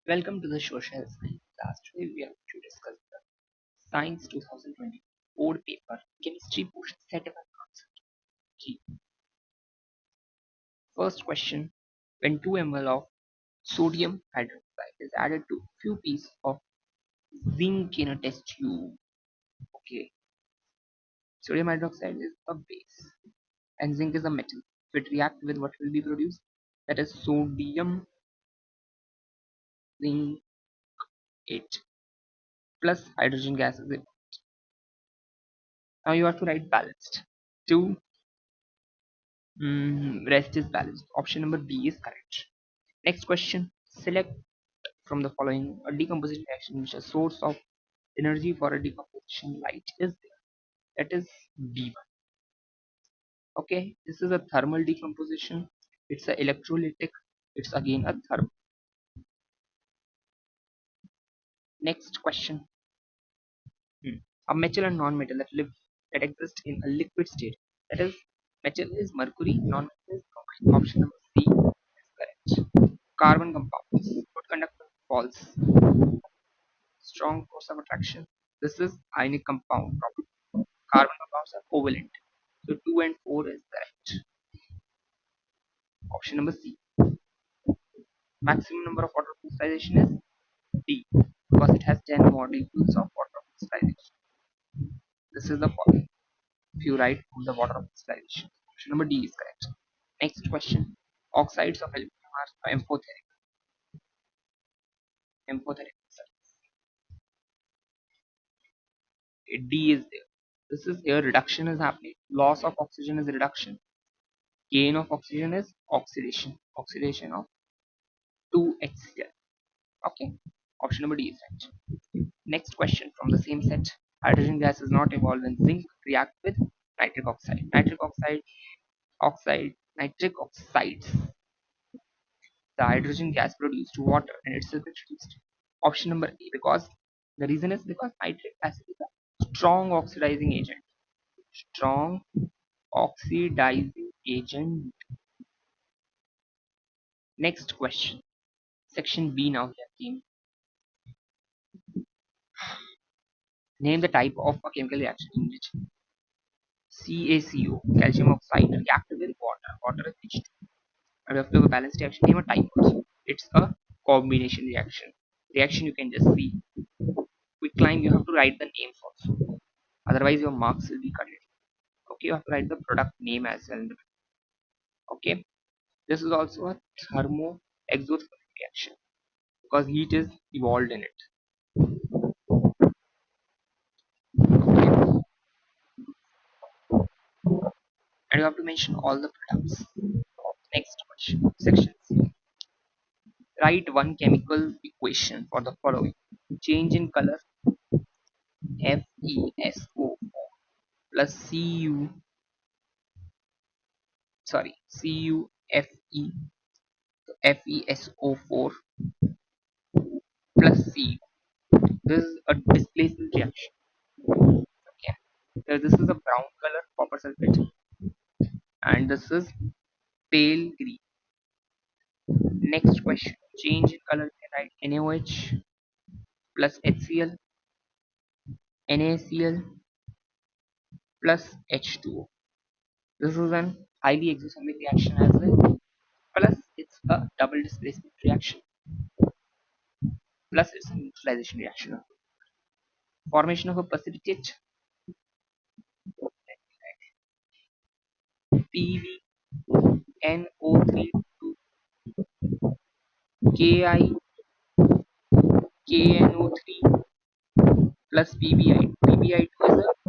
Welcome to the Social Science class. Today we are going to discuss the Science 2020 board paper Chemistry portion set-1 concept. Key. First question: when 2 ml of sodium hydroxide is added to few pieces of zinc in a test tube. Okay, sodium hydroxide is a base and zinc is a metal. If it react with what will be produced? That is sodium zinc 8 plus hydrogen gas is it. Now you have to write balanced. 2 rest is balanced. Option number B is correct. Next question. Select from the following a decomposition reaction which a source of energy for a decomposition light is there. That is B1. Okay, this is a thermal decomposition. It's a electrolytic. It's again a thermal. Next question. A metal and non-metal that exist in a liquid state. That is, metal is mercury, non-metal is bromine. Option number C is correct. Carbon compounds. Good conductor, false. Strong force of attraction. This is ionic compound property. Carbon compounds are covalent. So 2 and 4 is correct. Option number C. Maximum number of water crystallization is D because it has 10 molecules of water crystallization. This is the formula. If you write the water crystallization. Option number D is correct. Next question. Oxides of aluminum are amphoteric. Amphoteric. D is there. This is here reduction is happening. Loss of oxygen is reduction. Gain of oxygen is oxidation. Oxidation of 2HCl. Okay. Option number D is right. Next question from the same set. Hydrogen gas is not involved when zinc react with nitric oxide. Nitric oxides. The hydrogen gas produced water and itself is reduced. Option number A because the reason is because nitric acid is a strong oxidizing agent. Strong oxidizing agent. Next question. Section B now here team. Name the type of a chemical reaction in which CaCO, calcium oxide, react with water. Water is H2. And we have to have a balanced reaction. Name a type also. It's a combination reaction. Reaction you can just see. Quick line you have to write the names also. Otherwise your marks will be cut. Okay, you have to write the product name as well. Okay. This is also a thermo exothermic reaction because heat is evolved in it. Okay. And you have to mention all the products. Next question. Section C. Write one chemical equation for the following. Change in color FeSO4 plus CuFe FeSO4 plus C. This is a displacement reaction. Okay. So this is a brown color copper sulfate and this is pale green. Next question. Change in color you can write NaOH plus HCl, NaCl plus H2O. This is an highly exothermic reaction as well. Plus it's a double displacement reaction. Plus it's a neutralization reaction. Formation of a precipitate PbNO3 Ki KNO3 plus PbI2. PbI2 is a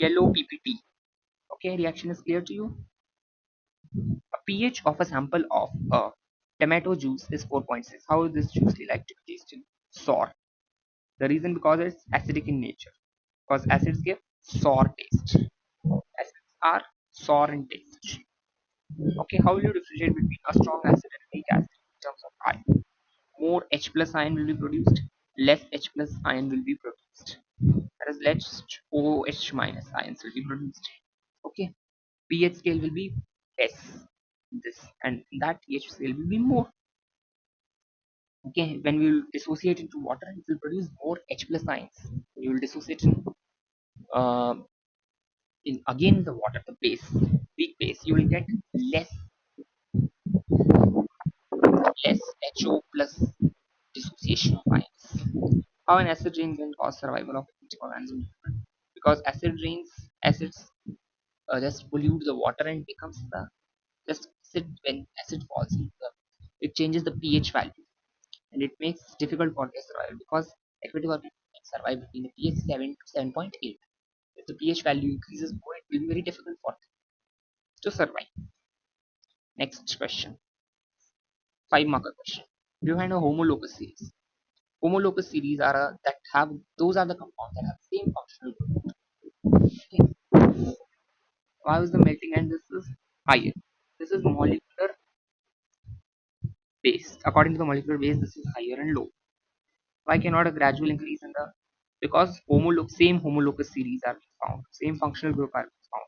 yellow PPT. Okay, reaction is clear to you. A pH of a sample of a tomato juice is 4.6. How is this juice like to be tasted? Sour. The reason because it's acidic in nature. Because acids give sour taste. Acids are sour in taste. Okay, how will you differentiate between a strong acid and a weak acid in terms of ion? More H plus ion will be produced, less H plus ion will be produced. That is less OH minus ions will be produced. Okay, pH scale will be S. This and that pH scale will be more. Okay, when we will dissociate into water, it will produce more H plus ions. When you will dissociate uh, in again the water, the base, weak base, you will get less less HO plus dissociation of ions. How an acid rain can cause survival of aquatic organism? Because acids just pollute the water and becomes the just acid. When acid falls into the, it changes the pH value and it makes it difficult for their survival because aquatic organisms can survive between a pH 7 to 7.8. If the pH value increases more, it will be very difficult for them to survive. Next question, 5 marker question. Do you find a homologous series? Homologous series are that have those are the compounds that have same functional group. Okay. Why is the melting and this is higher? This is molecular base. According to the molecular base, this is higher and low. Why cannot a gradual increase in the, because same homologous series are found, same functional group are found.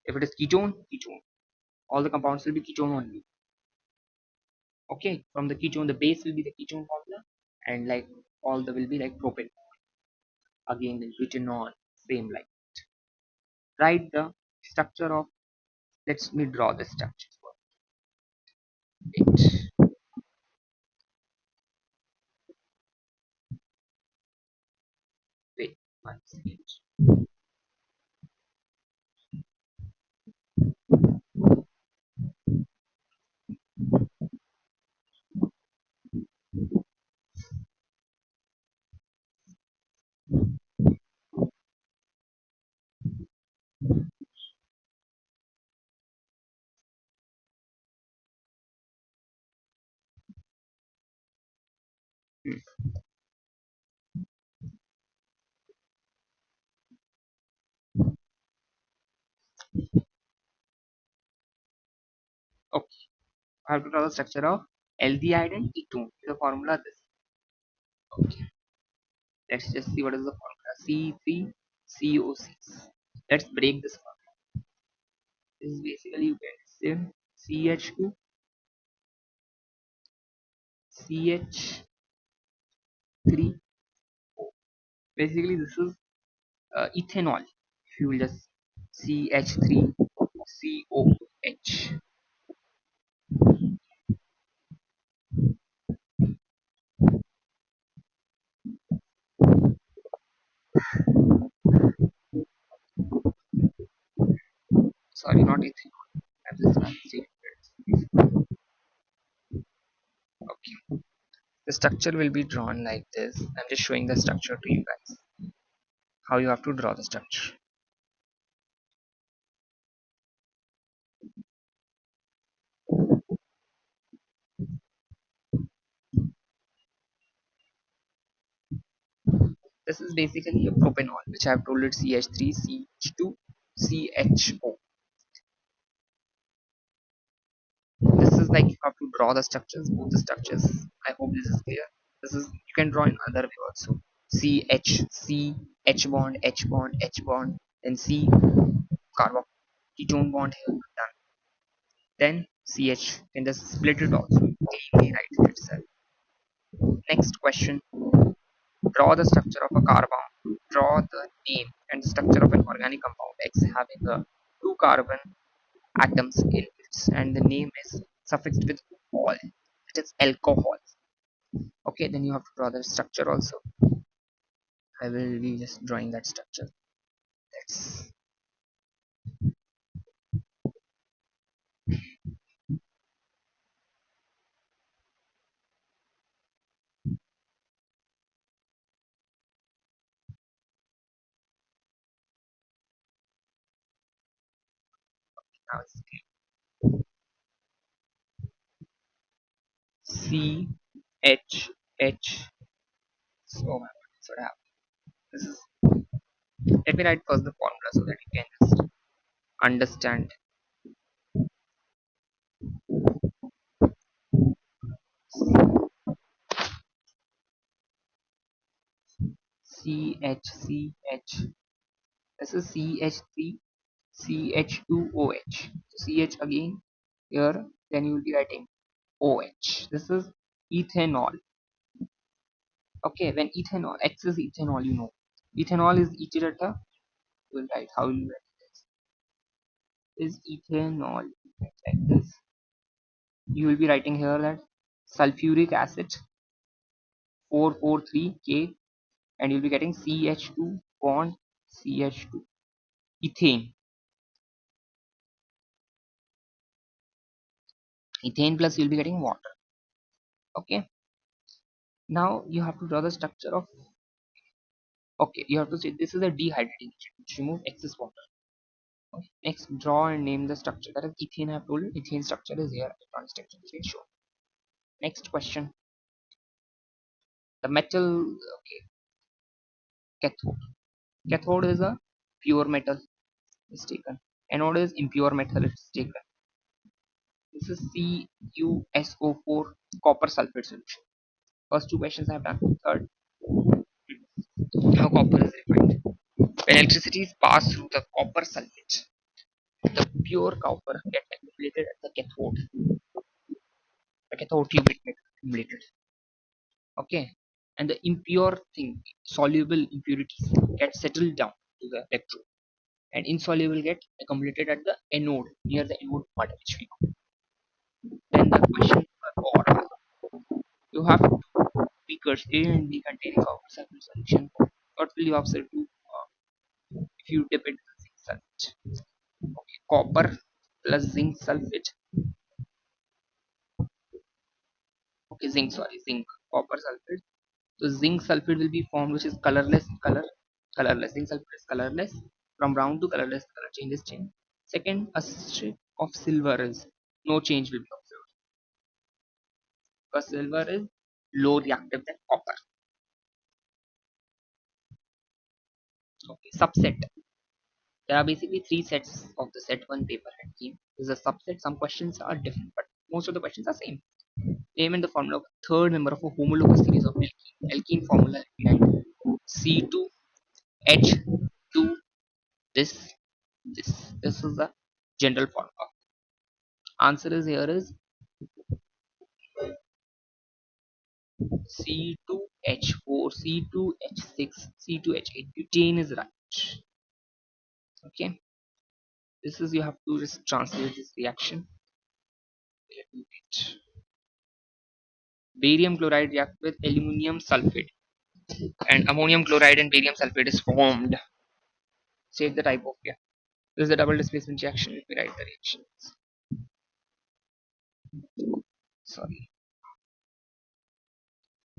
If it is ketone, ketone, all the compounds will be ketone only. Okay, from the ketone, the base will be the ketone formula, and like all the will be like propane. Again, the butanol, same like. Write the structure of. Let me draw the structure for it. Wait, 1 second. Hmm. Okay, I have to draw the structure of aldehyde and ketone. The formula this. Okay, let's just see what is the formula. C3CO6. Let's break this formula. This is basically you can say CH2 CH3. Basically, this is ethanol. If you will just CH3COH. Sorry, not ethanol. I have this one. Okay. The structure will be drawn like this. I'm just showing the structure to you guys. How you have to draw the structure. This is basically a propanol, which I have told it CH3, CH2, CHO. This is like you have to draw the structures, both the structures. I hope this is clear. This is you can draw in other way also. CH, C, H bond, H bond, H bond, then C carbon ketone bond here done. Then CH can just split it also. Cleanly write it itself. Next question. Draw the structure of a carbon. Draw the name and structure of an organic compound X having a 2 carbon atoms in it, and the name is suffixed with "ol." It is alcohol. Okay, then you have to draw the structure also. I will be just drawing that structure. Let's now it's C H H. So my God, that's what happened. This is. Let me write first the formula so that you can just understand. C H C H. This is CH3 CH2OH. So CH again here. Then you will be writing OH. This is ethanol. Okay, when ethanol, X is ethanol, you know. Ethanol is eaten at a, will write, how will you write this? Is ethanol like this? You will be writing here that sulfuric acid 443K, and you'll be getting CH2 bond CH2. Ethane. Ethane plus you'll be getting water. Okay. Now you have to draw the structure of, okay, you have to say this is a dehydrating agent which remove excess water. Okay. Next, draw and name the structure. That is ethane. I have told you ethane structure is here. Electron structure is shown. Next question. The metal, okay, cathode. Cathode is a pure metal is taken. Anode is impure metal is taken. This is CuSO4 copper sulfate solution. First two questions I have done. Third, how copper is refined. When electricity is passed through the copper sulfate, the pure copper gets accumulated at the cathode. The cathode tube gets accumulated. Okay, and the impure thing, soluble impurities, get settled down to the electrode, and insoluble get accumulated at the anode near the anode part which we know. Then the question for, you have two beakers A and B containing copper sulfate solution. What will you observe to if you dip it in zinc sulfate? Okay, copper plus zinc sulfate. Okay, zinc, sorry, zinc, copper sulfate. So zinc sulfate will be formed, which is colorless color, colorless. Zinc sulfate is colorless. From brown to colorless, color changes change. Second, a strip of silver is no change will be observed because silver is low reactive than copper. Okay, subset. There are basically three sets of the set one paper had came. There's a subset. Some questions are different, but most of the questions are same. Name and the formula of a third member of a homologous series of alkene. Alkene formula C2H2 this this is the general formula. Answer is here is C2H4 C2H6 C2H8. Butane is right. Okay, this is, you have to just translate this reaction. Barium chloride react with aluminum sulfate, and ammonium chloride and barium sulfate is formed. State the type of, yeah. This is a double displacement reaction. Let me write the reaction. Sorry.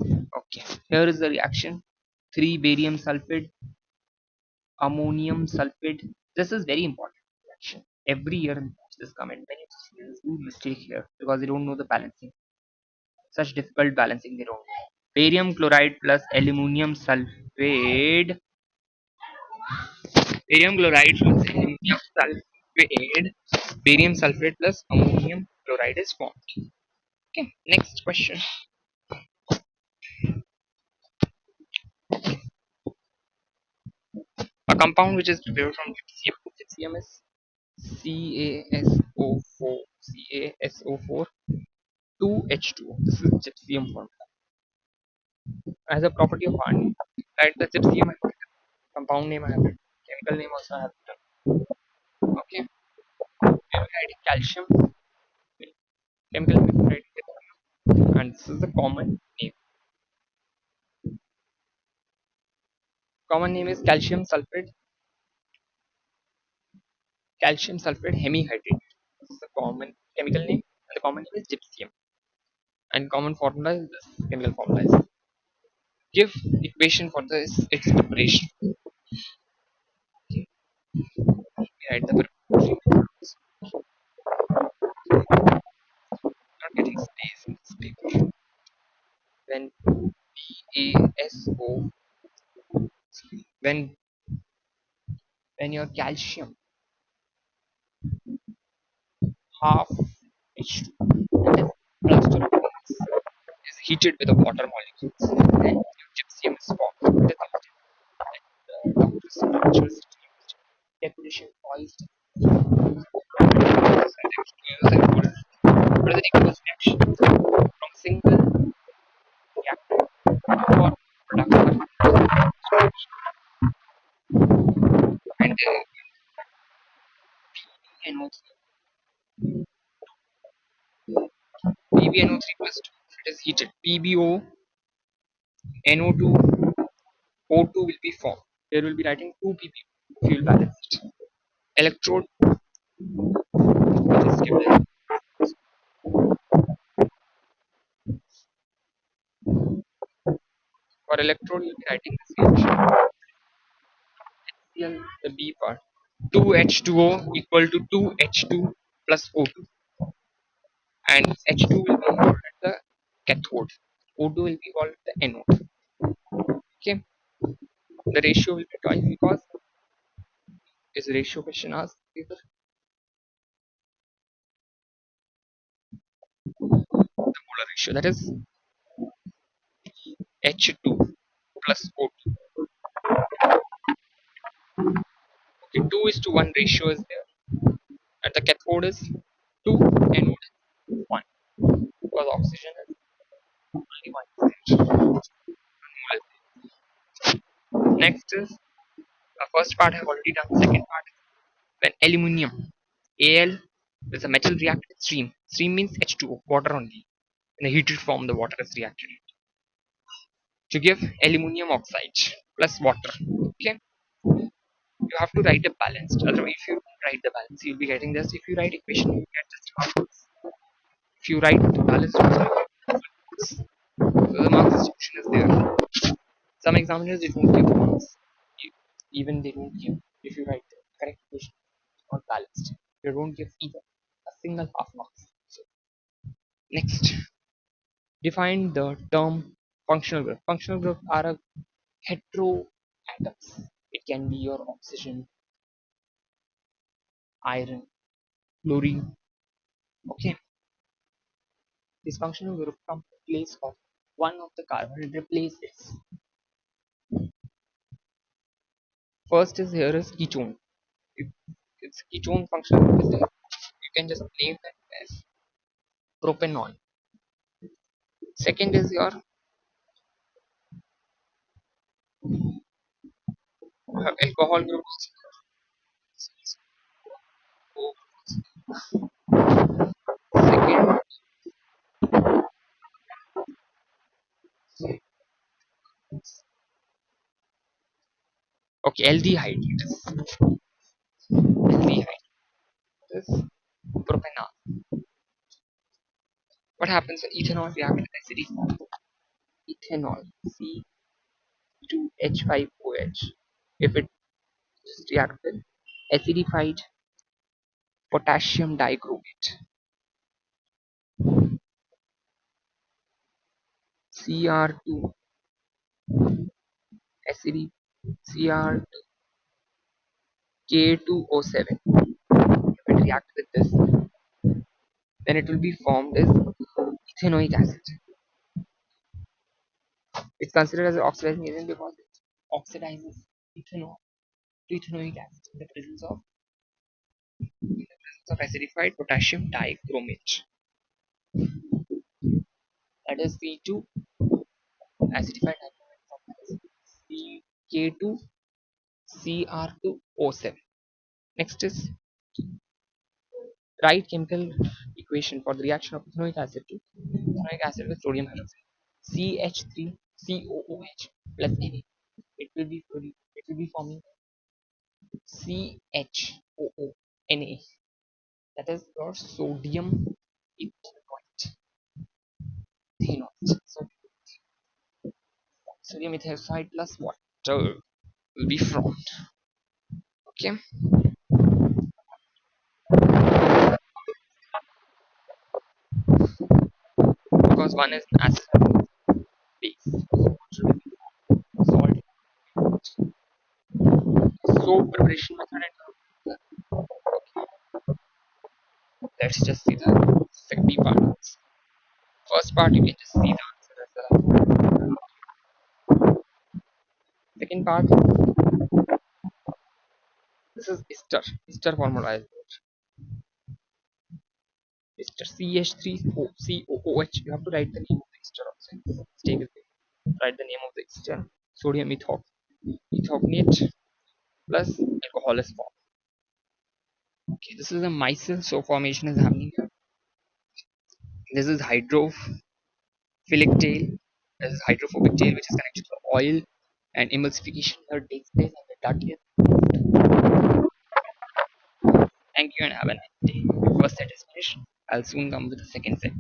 Okay. Here is the reaction. 3 barium sulfate, ammonium sulfate. This is very important reaction. Every year in this comment, many students do mistake here because they don't know the balancing. Such difficult balancing they don't know. Barium chloride plus aluminum sulfate. Barium chloride plus aluminum sulfate. Barium sulfate plus ammonium chloride is formed. Okay, next question. A compound which is derived from gypsum. Gypsum is CaSO4. CaSO4 2H2O. This is gypsum formula. As a property of iron, write the gypsum compound name I have written. Chemical name also I have written. Okay. We will write calcium. Chemical name write and this is the common name. Common name is calcium sulfate. Calcium sulfate hemihydrate. This is the common chemical name, and the common name is gypsum. And common formula is this. Chemical formula is, give equation for this its preparation. Okay. Write the preparation. Not getting space in this paper. When PaSO, when when your calcium half H2 and then cluster of bonds is heated with the water molecules, then your gypsum is formed. The doctor's structures used, deposition poised. What is the reaction? From single for production and NO3 PbNO3 plus 2 if it is heated PbO NO2 O2 will be formed. There will be writing 2 pp fuel balanced electrode. Just skip that. For electrode you'll be writing this reaction HCl, the B part 2H2O equal to 2H2 plus O2 and H2 will be called at the cathode, O2 will be called the anode. Okay, the ratio will be twice because is ratio question asked either the molar ratio that is H2 plus O2. Okay, 2 is to 1 ratio is there and the cathode is 2 anode is 1 because oxygen is only 1%. Next is the first part I have already done. Second part is when aluminium Al is a metal react with stream. Stream means H2O, water only. In a heated form, the water is reacted to give aluminium oxide plus water. Okay, you have to write a balanced. Otherwise, if you don't write the balance, you'll be getting this. If you write equation, you get just half marks. If you write the balanced, you get full marks. So the mark distribution is there. Some examiners they don't give marks. Even they don't give if you write the correct equation or balanced. They don't give either a single half marks. So next, define the term functional group. Functional groups are a hetero atoms. It can be your oxygen, iron, chlorine. Okay, this functional group comes in place of one of the carbon. It replaces. First is here is ketone. If it's ketone functional group is there, you can just name that as propanol. Second is your alcohol group. Second, okay, aldehyde. It is aldehyde. It is propanol. What happens when ethanol reacts with acidic form? Ethanol C2H5OH. If it reacts with acidified potassium dichromate Cr2 acidic Cr2K2O7. If it reacts with this, then it will be formed as ethanoic acid. It's considered as an oxidizing agent because it oxidizes ethanol to ethanoic acid in the presence of acidified potassium dichromate. That is C2 acidified dichromate K2 Cr2O7. Next is write chemical equation for the reaction of ethanoic acid with sodium hydroxide CH3COOH plus Na. It will be forming CHOONA. That is your sodium ethanoate. So sodium ethanoate plus water will be formed. Okay. Because one is acid base. Salt. So preparation method and let's just see the second B part. First part you can just see the answer as well. Second part, this is ester formula is ester CH3COOH. You have to write the name of the ester also. Stay with me. Write the name of the excitant. Sodium ethocnate plus alcohol is formed. Okay, this is a micelle, so formation is happening here. This is hydrophilic tail. This is hydrophobic tail, which is connected to the oil, and emulsification here takes place, and the duct is removed. Thank you and have a nice day. First set is finished. I'll soon come with the second set.